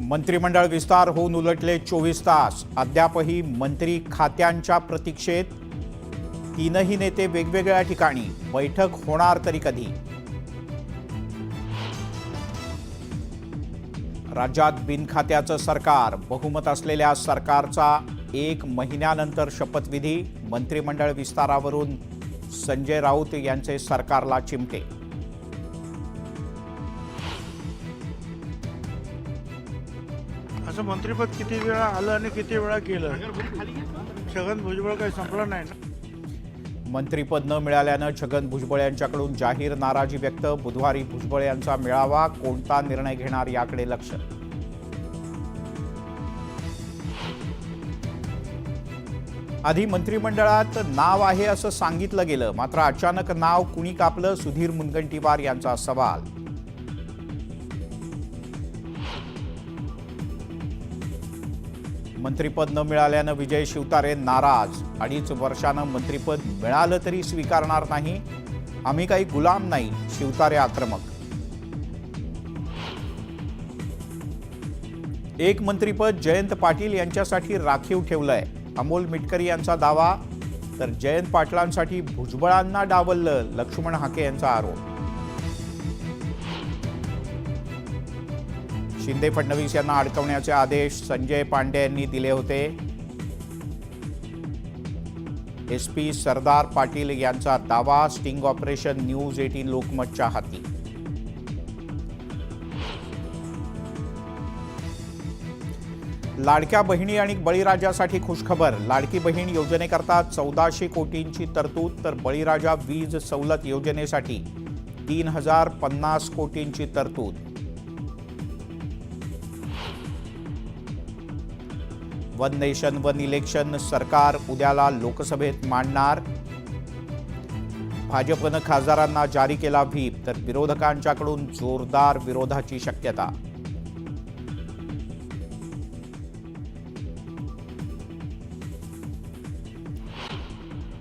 मंत्रिमंडळ विस्तार होऊन उलटले 24 तास, अद्यापही मंत्री खात्यांच्या प्रतीक्षेत। तीनही नेते वेगवेगळ्या ठिकाणी, बैठक होणार तरी कधी? राज्यात बिनखात्याचं सरकार, बहुमत असलेल्या सरकारचा 1 महिन्यानंतर शपथविधी। मंत्रिमंडळ विस्तारावरून संजय राऊत यांचे सरकारला चिमटे। असं मंत्रिपद किती वेळा आलं आणि किती वेळा गेलं? छगन भुजबळ काही संपलं नाही ना। मंत्रिपद न मिळाल्यानं छगन भुजबळ यांच्याकडून जाहीर नाराजी व्यक्त। बुधवारी भुजबळ यांचा मेळावा, कोणता निर्णय घेणार याकडे लक्ष। आधी मंत्रिमंडळात नाव आहे असं सांगितलं गेलं, मात्र अचानक नाव कुणी कापलं? सुधीर मुनगंटीवार यांचा सवाल। मंत्रिपद न मिळाल्यानं विजय शिवतारे नाराज। 2.5 वर्षानं मंत्रिपद मिळालं तरी स्वीकारणार नाही, आम्ही काही गुलाम नाही, शिवतारे आक्रमक। एक मंत्रिपद जयंत पाटील यांच्यासाठी राखीव ठेवलंय, अमोल मिटकरी यांचा दावा। तर जयंत पाटलांसाठी भुजबळांना डावललं, लक्ष्मण हाके यांचा आरोप। शिंदे फडणवीस यांना अडकवण्याचे आदेश संजय पांडे यांनी दिले होते। एसपी सरदार पाटील यांचा दावा, स्टिंग ऑपरेशन न्यूज 18 लोकमतच्या हाती। लाडक्या बहिणी आणि बळीराजासाठी खुशखबर। लाडकी बहीण योजनेकरता 1400 कोटींची तरतूद, तर बळीराजा वीज सवलत योजनेसाठी 3050 कोटींची तरतूद। वन नेशन वन इलेक्शन सरकार उद्याला लोकसभेत मांडणार। भाजपनं खासदारांना जारी केला व्हीप, तर विरोधकांच्याकडून जोरदार विरोधाची शक्यता।